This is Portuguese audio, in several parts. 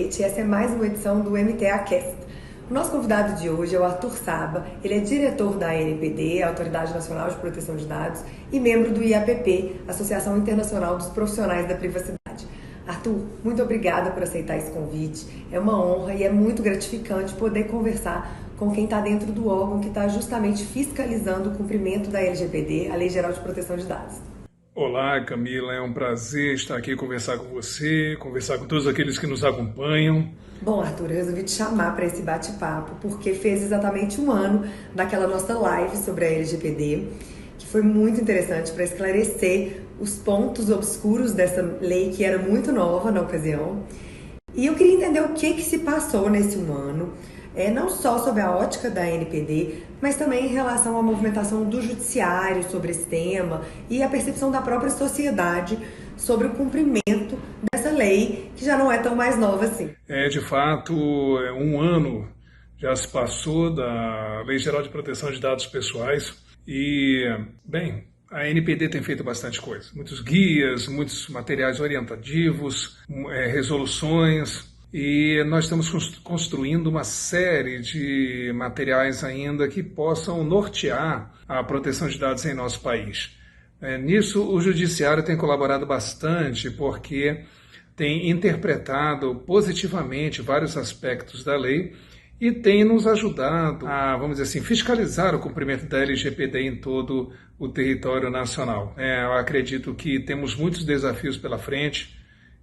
noite, essa é mais uma edição do MTA Cast. O nosso convidado de hoje é o Arthur Saba, ele é diretor da ANPD, Autoridade Nacional de Proteção de Dados, e membro do IAPP, Associação Internacional dos Profissionais da Privacidade. Arthur, muito obrigada por aceitar esse convite, é uma honra e é muito gratificante poder conversar com quem está dentro do órgão que está justamente fiscalizando o cumprimento da LGPD, a Lei Geral de Proteção de Dados. Olá, Camila, é um prazer estar aqui conversar com você, conversar com todos aqueles que nos acompanham. Bom, Arthur, eu resolvi te chamar para esse bate-papo porque fez exatamente um ano daquela nossa live sobre a LGPD, que foi muito interessante para esclarecer os pontos obscuros dessa lei que era muito nova na ocasião. E eu queria entender o que se passou nesse um ano, não só sobre a ótica da ANPD, mas também em relação à movimentação do judiciário sobre esse tema e a percepção da própria sociedade sobre o cumprimento dessa lei, que já não é tão mais nova assim. De fato, um ano já se passou da Lei Geral de Proteção de Dados Pessoais e, bem, a ANPD tem feito bastante coisa. Muitos guias, muitos materiais orientativos, resoluções. E nós estamos construindo uma série de materiais ainda que possam nortear a proteção de dados em nosso país. Nisso, o Judiciário tem colaborado bastante porque tem interpretado positivamente vários aspectos da lei e tem nos ajudado a, vamos dizer assim, fiscalizar o cumprimento da LGPD em todo o território nacional. Eu acredito que temos muitos desafios pela frente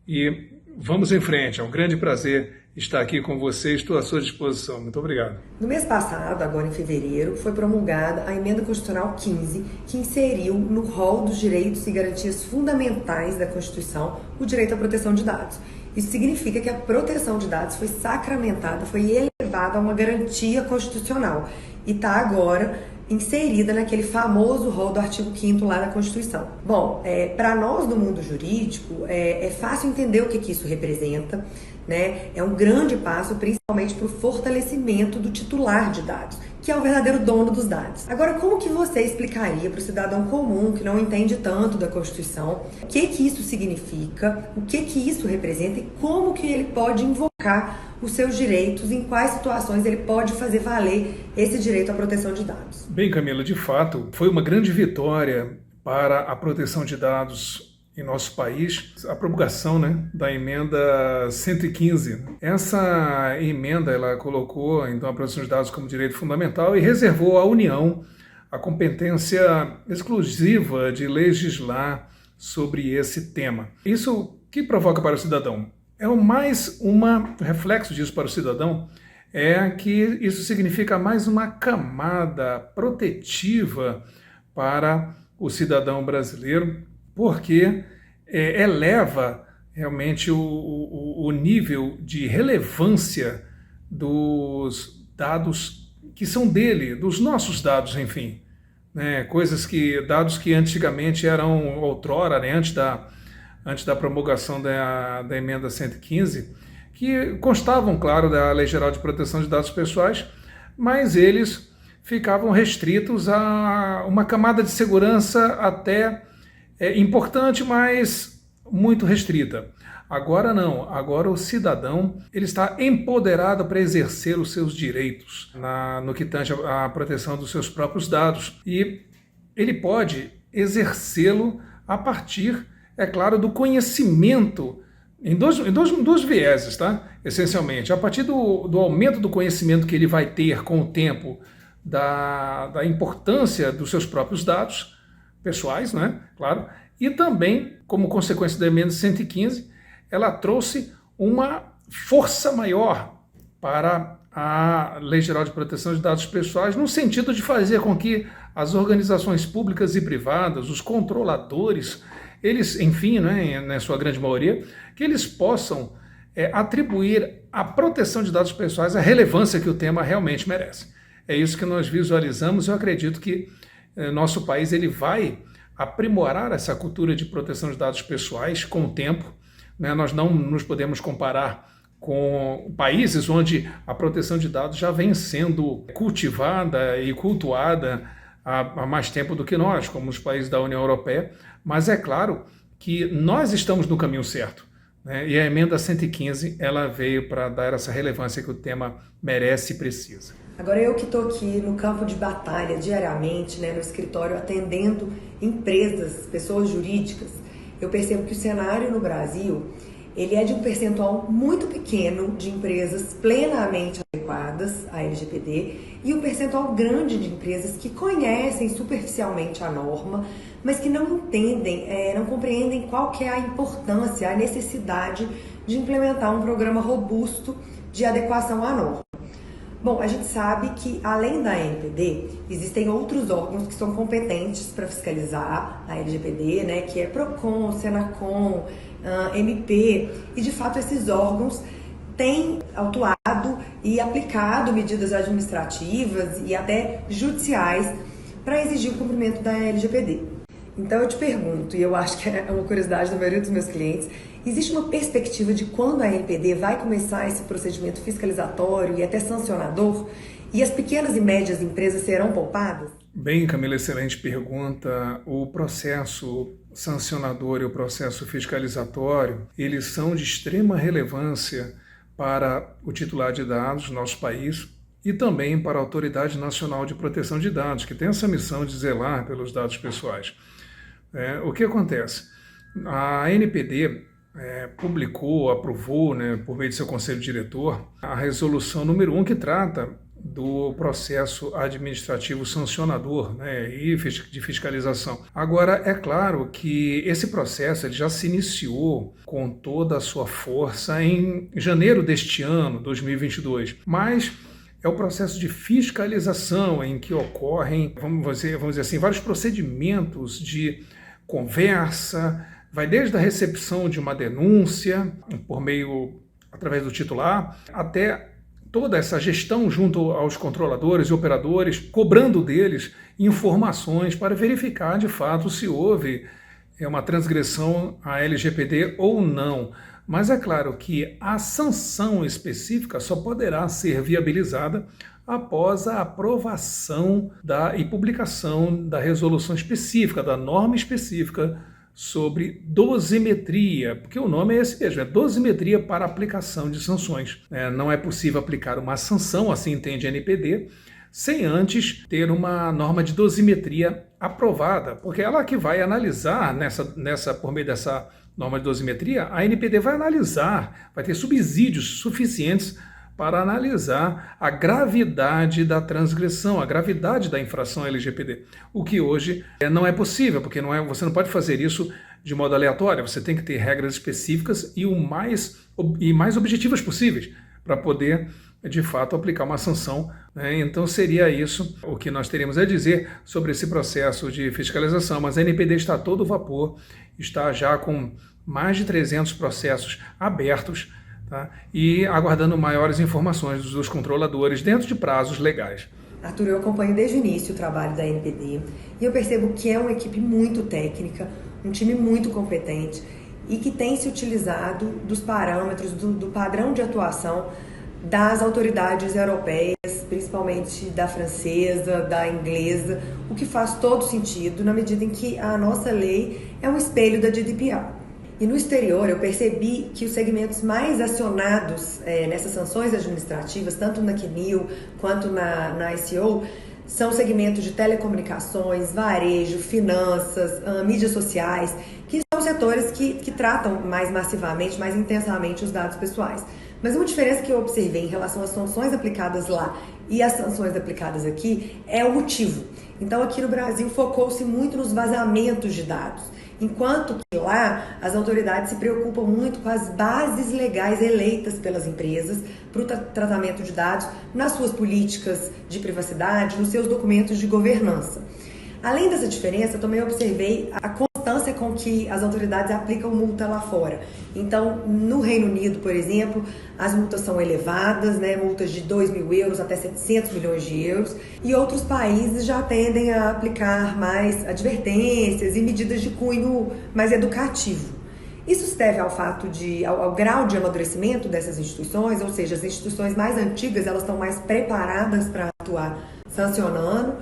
e vamos em frente, é um grande prazer estar aqui com você, estou à sua disposição. Muito obrigado. No mês passado, agora em fevereiro, foi promulgada a Emenda Constitucional 15, que inseriu no rol dos direitos e garantias fundamentais da Constituição o direito à proteção de dados. Isso significa que a proteção de dados foi sacramentada, foi elevada a uma garantia constitucional e está agora inserida naquele famoso rol do artigo 5º lá da Constituição. Bom, para nós do mundo jurídico, é fácil entender o que isso representa, né? É um grande passo, principalmente para o fortalecimento do titular de dados, que é o verdadeiro dono dos dados. Agora, como que você explicaria para o cidadão comum que não entende tanto da Constituição o que isso significa, o que isso representa e como que ele pode invocar os seus direitos, em quais situações ele pode fazer valer esse direito à proteção de dados? Bem, Camila, de fato, foi uma grande vitória para a proteção de dados em nosso país, a promulgação, da emenda 115. Essa emenda ela colocou então a proteção de dados como direito fundamental e reservou à União a competência exclusiva de legislar sobre esse tema. Isso que provoca para o cidadão? Mais um reflexo disso para o cidadão é que isso significa mais uma camada protetiva para o cidadão brasileiro, porque eleva realmente o nível de relevância dos dados que são dele, dos nossos dados, enfim. Dados que antigamente eram outrora, antes da promulgação da emenda 115, que constavam, claro, da Lei Geral de Proteção de Dados Pessoais, mas eles ficavam restritos a uma camada de segurança até importante, mas muito restrita. Agora não, agora o cidadão ele está empoderado para exercer os seus direitos no que tange à proteção dos seus próprios dados. E ele pode exercê-lo a partir, é claro, do conhecimento, em dois vieses, essencialmente. A partir do aumento do conhecimento que ele vai ter com o tempo da importância dos seus próprios dados pessoais, claro, e também, como consequência da emenda 115, ela trouxe uma força maior para a Lei Geral de Proteção de Dados Pessoais, no sentido de fazer com que as organizações públicas e privadas, os controladores, eles, enfim, na sua grande maioria, que eles possam atribuir à proteção de dados pessoais a relevância que o tema realmente merece. É isso que nós visualizamos. Eu acredito que nosso país ele vai aprimorar essa cultura de proteção de dados pessoais com o tempo. Nós não nos podemos comparar com países onde a proteção de dados já vem sendo cultivada e cultuada há mais tempo do que nós, como os países da União Europeia, mas é claro que nós estamos no caminho certo. né? E a emenda 115 ela veio para dar essa relevância que o tema merece e precisa. Agora eu que estou aqui no campo de batalha diariamente, né, no escritório, atendendo empresas, pessoas jurídicas, eu percebo que o cenário no Brasil ele é de um percentual muito pequeno de empresas plenamente adequadas à LGPD e um percentual grande de empresas que conhecem superficialmente a norma, mas que não entendem, não compreendem qual que é a importância, a necessidade de implementar um programa robusto de adequação à norma. Bom, a gente sabe que, além da ANPD, existem outros órgãos que são competentes para fiscalizar a LGPD, né, que é PROCON, SENACON, MP, e de fato esses órgãos têm autuado e aplicado medidas administrativas e até judiciais para exigir o cumprimento da LGPD. Então eu te pergunto, e eu acho que é uma curiosidade da maioria dos meus clientes, existe uma perspectiva de quando a ANPD vai começar esse procedimento fiscalizatório e até sancionador? E as pequenas e médias empresas serão poupadas? Bem, Camila, excelente pergunta. O processo sancionador e o processo fiscalizatório, eles são de extrema relevância para o titular de dados do nosso país e também para a Autoridade Nacional de Proteção de Dados, que tem essa missão de zelar pelos dados pessoais. O que acontece? A ANPD publicou, aprovou, né, por meio de seu conselho diretor, a resolução número 1 que trata do processo administrativo sancionador, né, e de fiscalização. Agora, é claro que esse processo ele já se iniciou com toda a sua força em janeiro deste ano, 2022, mas é o processo de fiscalização em que ocorrem, vamos dizer assim, vários procedimentos de conversa, vai desde a recepção de uma denúncia através do titular, até toda essa gestão junto aos controladores e operadores, cobrando deles informações para verificar de fato se houve uma transgressão à LGPD ou não. Mas é claro que a sanção específica só poderá ser viabilizada após a aprovação e publicação da resolução específica, da norma específica sobre dosimetria, porque o nome é esse mesmo, é dosimetria para aplicação de sanções. Não é possível aplicar uma sanção, assim entende a ANPD, sem antes ter uma norma de dosimetria aprovada, porque ela que vai analisar, por meio dessa norma de dosimetria, a ANPD vai analisar, vai ter subsídios suficientes para analisar a gravidade da transgressão, a gravidade da infração LGPD, o que hoje não é possível, porque você não pode fazer isso de modo aleatório, você tem que ter regras específicas e mais objetivas possíveis para poder, de fato, aplicar uma sanção, né? Então seria isso o que nós teríamos a dizer sobre esse processo de fiscalização, mas a ANPD está a todo vapor, está já com mais de 300 processos abertos, tá? E aguardando maiores informações dos controladores dentro de prazos legais. Arthur, eu acompanho desde o início o trabalho da ANPD e eu percebo que é uma equipe muito técnica, um time muito competente e que tem se utilizado dos parâmetros, do padrão de atuação das autoridades europeias, principalmente da francesa, da inglesa, o que faz todo sentido na medida em que a nossa lei é um espelho da GDPR. E no exterior eu percebi que os segmentos mais acionados nessas sanções administrativas, tanto na CNIL quanto na ICO, são segmentos de telecomunicações, varejo, finanças, mídias sociais, que são setores que tratam mais massivamente, mais intensamente os dados pessoais. Mas uma diferença que eu observei em relação às sanções aplicadas lá e às sanções aplicadas aqui é o motivo. Então aqui no Brasil focou-se muito nos vazamentos de dados, enquanto que lá as autoridades se preocupam muito com as bases legais eleitas pelas empresas para o tratamento de dados nas suas políticas de privacidade, nos seus documentos de governança. Além dessa diferença, eu também observei a constância com que as autoridades aplicam multa lá fora. Então, no Reino Unido, por exemplo, as multas são elevadas, né? Multas de 2.000 euros até 700 milhões de euros, e outros países já tendem a aplicar mais advertências e medidas de cunho mais educativo. Isso se deve ao fato ao grau de amadurecimento dessas instituições, ou seja, as instituições mais antigas elas estão mais preparadas para atuar sancionando,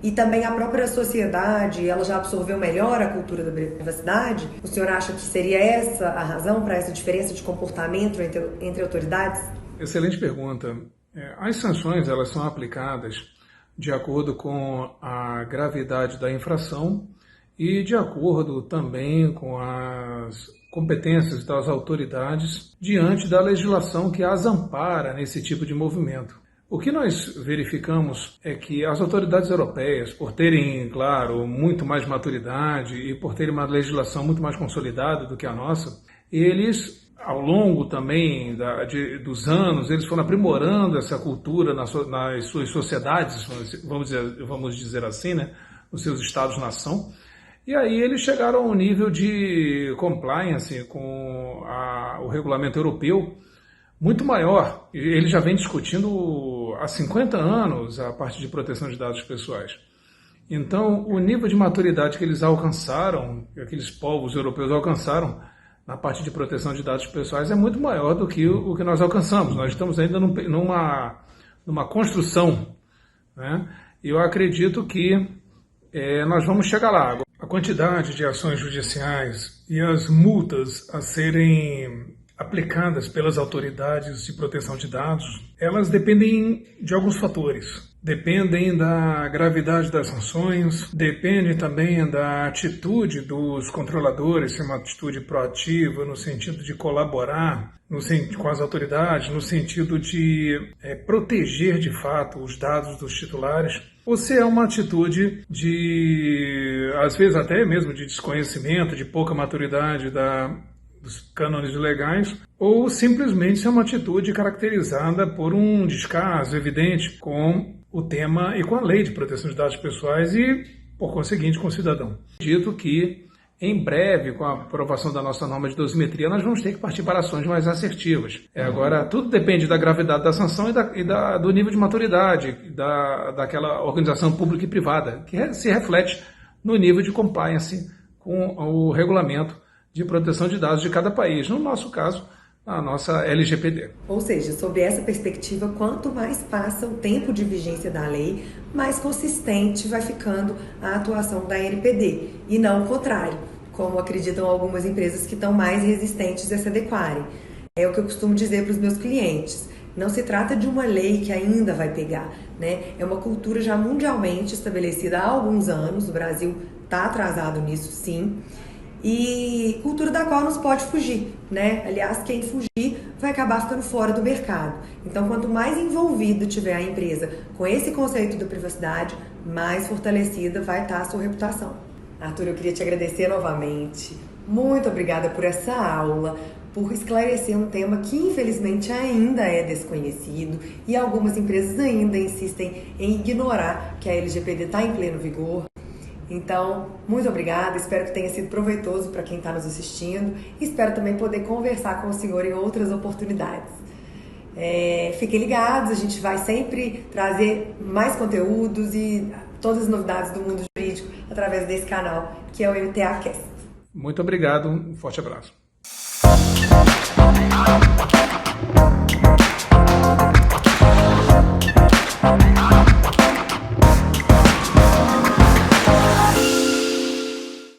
e também a própria sociedade, ela já absorveu melhor a cultura da privacidade? O senhor acha que seria essa a razão para essa diferença de comportamento entre autoridades? Excelente pergunta. As sanções, elas são aplicadas de acordo com a gravidade da infração e de acordo também com as competências das autoridades diante da legislação que as ampara nesse tipo de movimento. O que nós verificamos é que as autoridades europeias, por terem, claro, muito mais maturidade e por terem uma legislação muito mais consolidada do que a nossa, eles, ao longo também dos anos, eles foram aprimorando essa cultura nas suas sociedades, vamos dizer assim, né, nos seus estados-nação. E aí eles chegaram a um nível de compliance com o regulamento europeu muito maior. Ele já vem discutindo há 50 anos a parte de proteção de dados pessoais. Então, o nível de maturidade que eles alcançaram, que aqueles povos europeus alcançaram na parte de proteção de dados pessoais é muito maior do que o que nós alcançamos. Nós estamos ainda numa construção, né? E eu acredito que nós vamos chegar lá. A quantidade de ações judiciais e as multas a serem aplicadas pelas autoridades de proteção de dados, elas dependem de alguns fatores. Dependem da gravidade das sanções, depende também da atitude dos controladores, se é uma atitude proativa, no sentido de colaborar com as autoridades, no sentido de proteger de fato os dados dos titulares, ou se é uma atitude de, às vezes até mesmo de desconhecimento, de pouca maturidade dos cânones legais, ou simplesmente é uma atitude caracterizada por um descaso evidente com o tema e com a lei de proteção de dados pessoais e, por conseguinte, com o cidadão. Dito que, em breve, com a aprovação da nossa norma de dosimetria, nós vamos ter que partir para ações mais assertivas. Agora, tudo depende da gravidade da sanção e do nível de maturidade daquela organização pública e privada, que se reflete no nível de compliance com o regulamento de proteção de dados de cada país. No nosso caso, a nossa LGPD. Ou seja, sob essa perspectiva, quanto mais passa o tempo de vigência da lei, mais consistente vai ficando a atuação da LGPD, e não o contrário, como acreditam algumas empresas que estão mais resistentes a se adequarem. É o que eu costumo dizer para os meus clientes. Não se trata de uma lei que ainda vai pegar, né? É uma cultura já mundialmente estabelecida há alguns anos, o Brasil está atrasado nisso sim, e cultura da qual não se pode fugir, né? Aliás, quem fugir vai acabar ficando fora do mercado. Então, quanto mais envolvido tiver a empresa com esse conceito da privacidade, mais fortalecida vai estar a sua reputação. Arthur, eu queria te agradecer novamente. Muito obrigada por essa aula, por esclarecer um tema que infelizmente ainda é desconhecido e algumas empresas ainda insistem em ignorar que a LGPD está em pleno vigor. Então, muito obrigada, espero que tenha sido proveitoso para quem está nos assistindo e espero também poder conversar com o senhor em outras oportunidades. Fiquem ligados, a gente vai sempre trazer mais conteúdos e todas as novidades do mundo jurídico através desse canal, que é o MTAcast. Muito obrigado, um forte abraço.